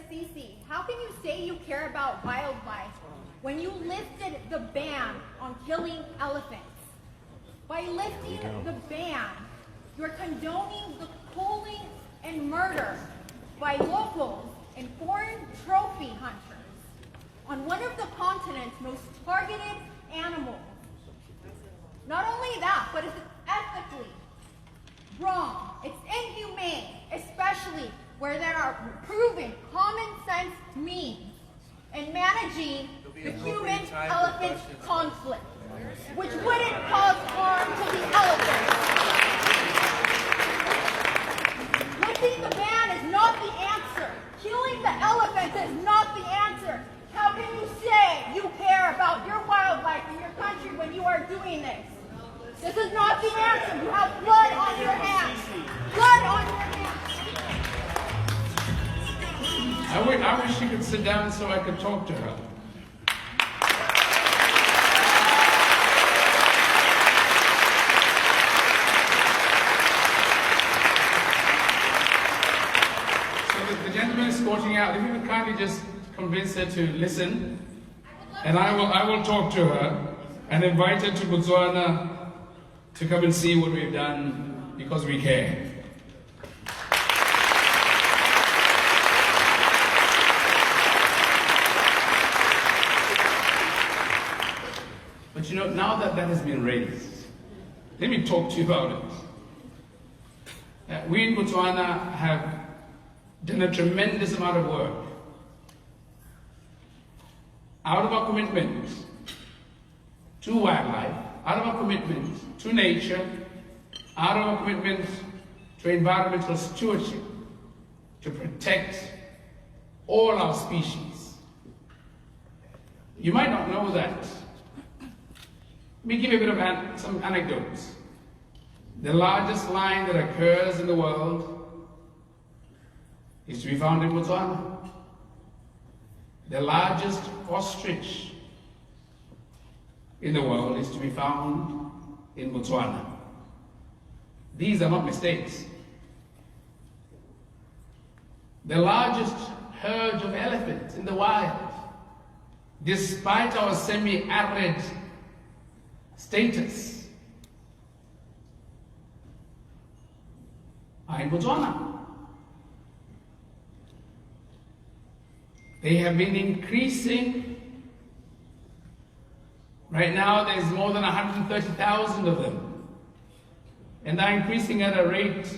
Masisi, how can you say you care about wildlife when you lifted the ban on killing elephants? By lifting the ban, you're condoning the culling and murder by locals and foreign trophy hunters on one of the continent's most targeted animals. Not only that, but it's ethically wrong. It's inhumane, especially where there are proven common sense means in managing the human-elephant conflict, which wouldn't cause harm to the elephants. Lifting the ban is not the answer. Killing the elephants is not the answer. How can you say you care about your wildlife in your country when you are doing this? This is not the answer. You have blood on your hands. Blood on your hands. I wish she could sit down so I could talk to her. So the gentleman is escorting out. If you would kindly just convince her to listen, and I will talk to her and invite her to Botswana to come and see what we've done because we care. But you know, now that that has been raised, let me talk to you about it. We in Botswana have done a tremendous amount of work out of our commitment to wildlife, out of our commitment to nature, out of our commitment to environmental stewardship, to protect all our species. You might not know that. Let me give you a bit of some anecdotes. The largest lion that occurs in the world is to be found in Botswana. The largest ostrich in the world is to be found in Botswana. These are not mistakes. The largest herd of elephants in the wild, despite our semi-arid status, are in Botswana. They have been increasing. Right now there's more than 130,000 of them, and they're increasing at a rate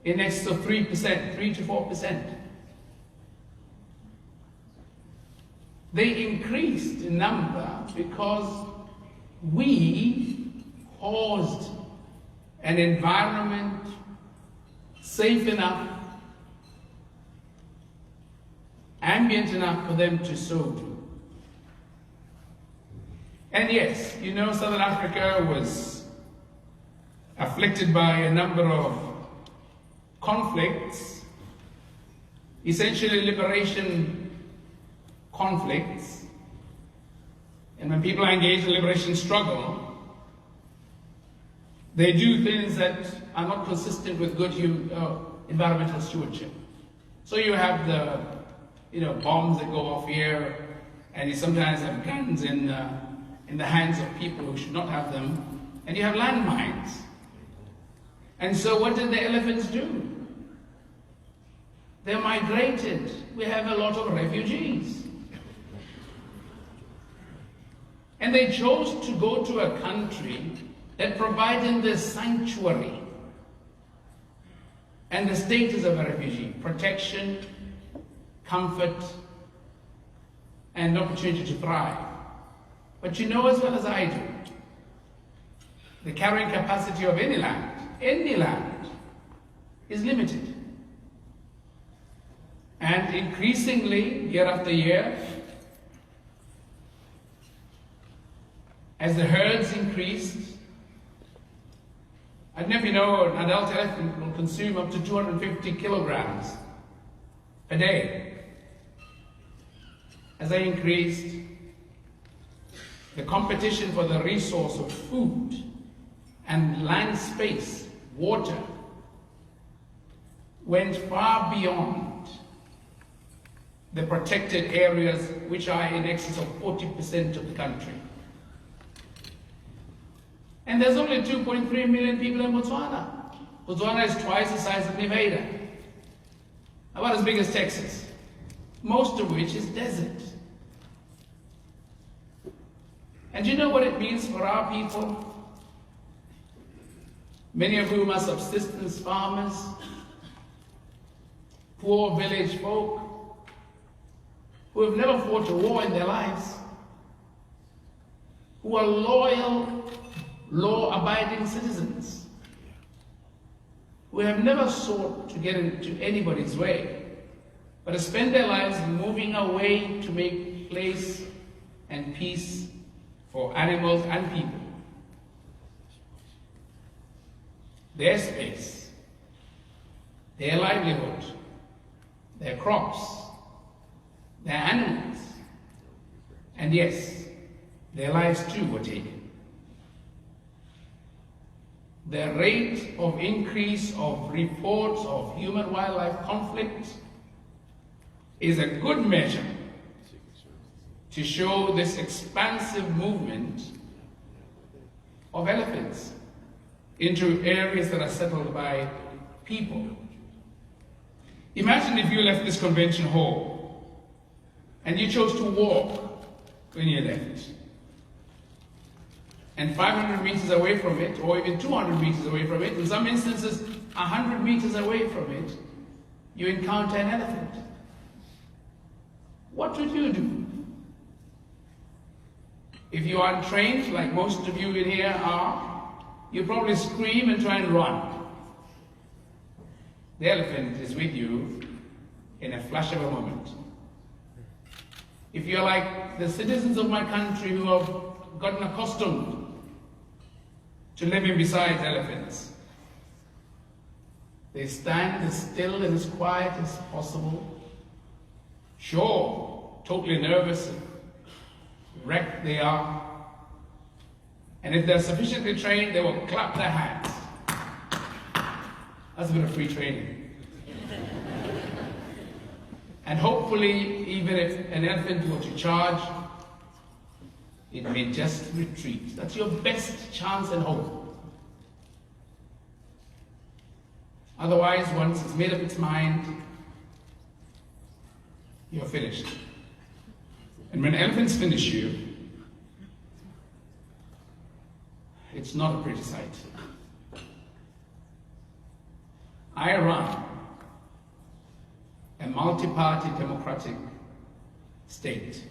in excess of 3%, 3 to 4%. They increased in number because we caused an environment safe enough, ambient enough for them to sow to. And yes, you know, Southern Africa was afflicted by a number of conflicts, essentially liberation conflicts. And when people are engaged in liberation struggle, they do things that are not consistent with good environmental stewardship. So you have the bombs that go off here, and you sometimes have guns in the hands of people who should not have them, and you have landmines. And so what did the elephants do? They migrated. We have a lot of refugees. And they chose to go to a country that provided the sanctuary and the status of a refugee: protection, comfort, and opportunity to thrive. But you know as well as I do, the carrying capacity of any land is limited. And increasingly, year after year, as the herds increased, I don't know if you know, an adult elephant will consume up to 250 kilograms a day. As they increased, the competition for the resource of food and land space, water, went far beyond the protected areas, which are in excess of 40% of the country. And there's only 2.3 million people in Botswana. Botswana is twice the size of Nevada, about as big as Texas, most of which is desert. And you know what it means for our people, many of whom are subsistence farmers, poor village folk, who have never fought a war in their lives, who are loyal, law-abiding citizens, who have never sought to get into anybody's way, but have spent their lives moving away to make place and peace for animals and people. Their space, their livelihood, their crops, their animals, and yes, their lives too were taken. The rate of increase of reports of human-wildlife conflict is a good measure to show this expansive movement of elephants into areas that are settled by people. Imagine if you left this convention hall and you chose to walk when you left. And 500 meters away from it, or even 200 meters away from it, in some instances 100 meters away from it, you encounter an elephant. What would you do? If you are untrained, like most of you in here are, you probably scream and try and run. The elephant is with you in a flash of a moment. If you're like the citizens of my country who have gotten accustomed to living beside elephants, they stand as still and as quiet as possible. Sure, totally nervous and wrecked they are. And if they're sufficiently trained, they will clap their hands. That's a bit of free training. And hopefully, even if an elephant were to charge, it may just retreat. That's your best chance and hope. Otherwise, once it's made up its mind, you're finished. And when elephants finish you, it's not a pretty sight. I run a multi-party democratic state.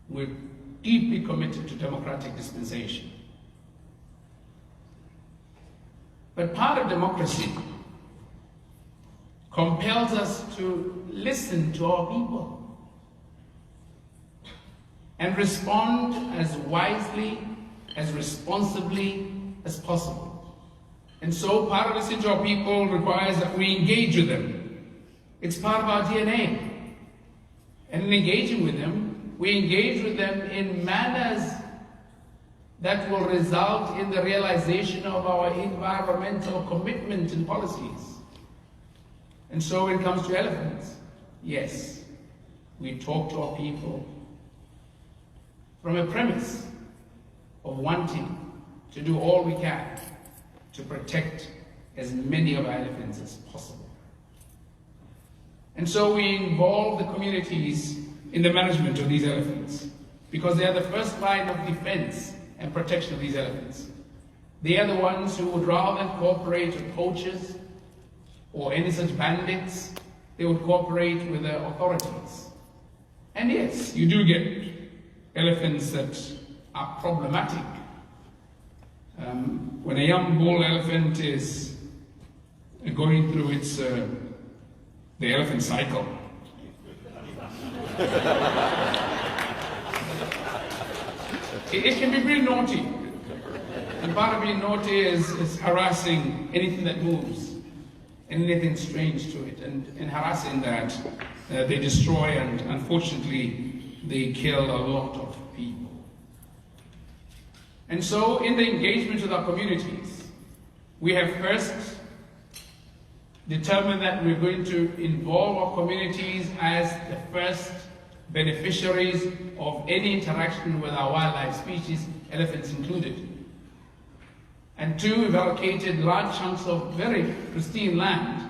We're deeply committed to democratic dispensation. But part of democracy compels us to listen to our people and respond as wisely, as responsibly as possible. And so part of listening to our people requires that we engage with them. It's part of our DNA. And in engaging with them, we engage with them in manners that will result in the realization of our environmental commitment and policies. And so when it comes to elephants, yes, we talk to our people from a premise of wanting to do all we can to protect as many of our elephants as possible. And so we involve the communities in the management of these elephants, because they are the first line of defense and protection of these elephants. They are the ones who would rather than cooperate with poachers or any such bandits, they would cooperate with the authorities. And yes, you do get elephants that are problematic. When a young bull elephant is going through its the elephant cycle, it can be really naughty. And part of being naughty is harassing anything that moves, and anything strange to it. And in harassing that, they destroy and unfortunately they kill a lot of people. And so in the engagement with our communities, we have first determined that we're going to involve our communities as the first beneficiaries of any interaction with our wildlife species, elephants included. And two, we've allocated large chunks of very pristine land,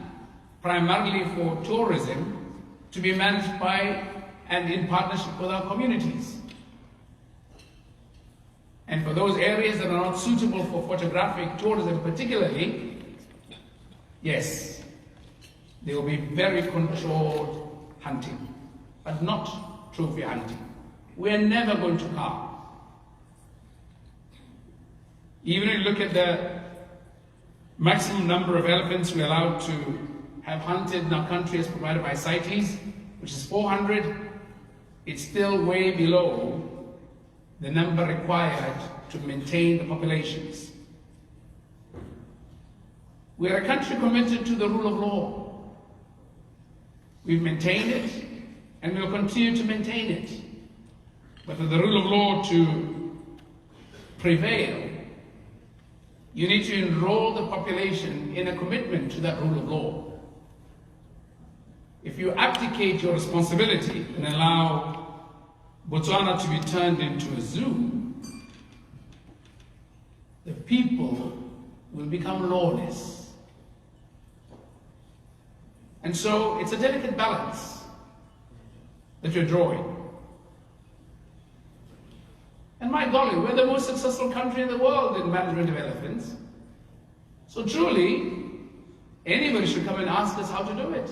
primarily for tourism, to be managed by and in partnership with our communities. And for those areas that are not suitable for photographic tourism particularly, yes, there will be very controlled hunting, but not trophy hunting. We're never going to harm. Even if you look at the maximum number of elephants we're allowed to have hunted in our country as provided by CITES, which is 400, it's still way below the number required to maintain the populations. We are a country committed to the rule of law. We've maintained it, and we'll continue to maintain it. But for the rule of law to prevail, you need to enroll the population in a commitment to that rule of law. If you abdicate your responsibility and allow Botswana to be turned into a zoo, the people will become lawless. And so it's a delicate balance that you're drawing. And my golly, we're the most successful country in the world in management of elephants. So truly, anybody should come and ask us how to do it.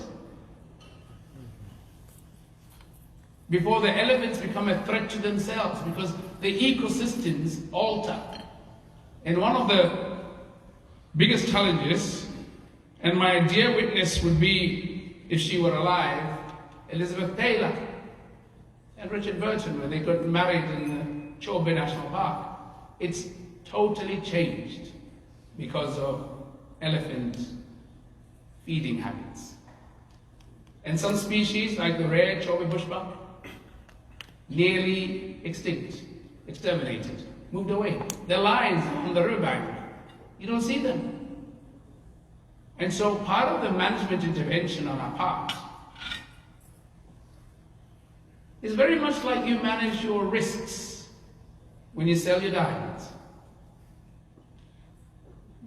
Before the elephants become a threat to themselves, because the ecosystems alter. And one of the biggest challenges, and my dear witness would be, if she were alive, Elizabeth Taylor and Richard Burton, when they got married in Chobe National Park. It's totally changed because of elephant feeding habits. And some species, like the rare Chobe bushbuck, nearly extinct, exterminated, moved away. Their lions on the riverbank, you don't see them. And so part of the management intervention on our part is very much like you manage your risks when you sell your diamonds.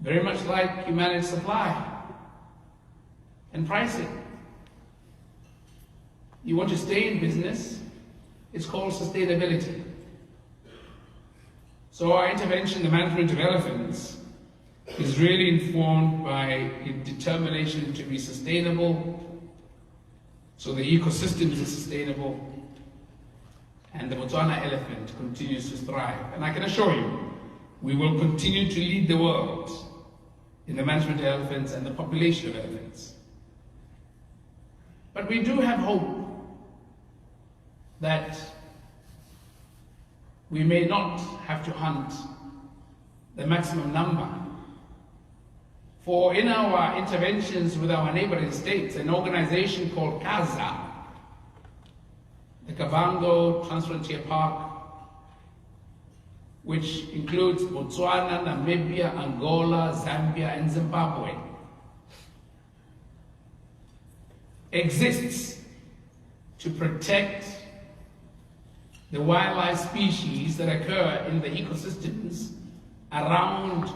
Very much like you manage supply and pricing. You want to stay in business, it's called sustainability. So our intervention, the management of elephants, is really informed by a determination to be sustainable, so the ecosystems are sustainable, and the Botswana elephant continues to thrive. And I can assure you, we will continue to lead the world in the management of elephants and the population of elephants. But we do have hope that we may not have to hunt the maximum number. For in our interventions with our neighboring states, an organization called CASA, the Kavango Transfrontier Park, which includes Botswana, Namibia, Angola, Zambia, and Zimbabwe, exists to protect the wildlife species that occur in the ecosystems around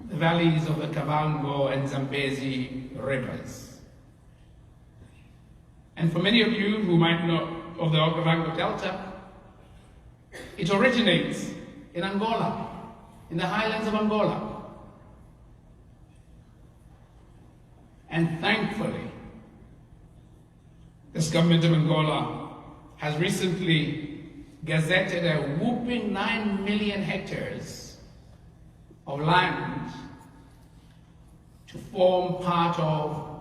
the valleys of the Kavango and Zambezi rivers. And for many of you who might know of the Okavango Delta, it originates in Angola, in the highlands of Angola. And thankfully, this government of Angola has recently gazetted a whooping 9 million hectares of land to form part of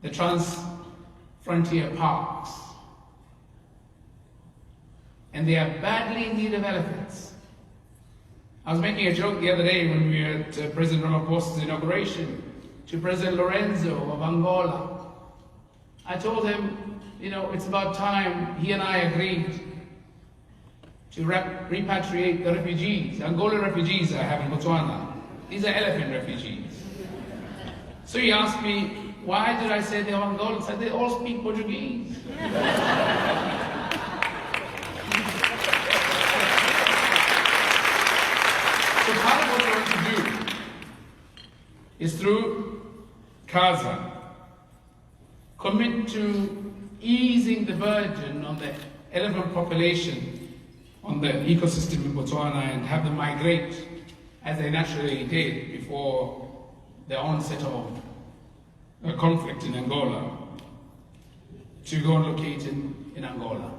the Transfrontier Parks. And they are badly in need of elephants. I was making a joke the other day when we were at President Ramaphosa's inauguration to President Lorenzo of Angola. I told him, you know, it's about time he and I agreed to repatriate the refugees. Angolan refugees I have in Botswana. These are elephant refugees. So he asked me, why did I say they are Angolans? I said, they all speak Portuguese. So part of what we want to do is through CASA, commit to easing the burden on the elephant population, on the ecosystem in Botswana, and have them migrate as they naturally did before the onset of a conflict in Angola, to go and locate in Angola.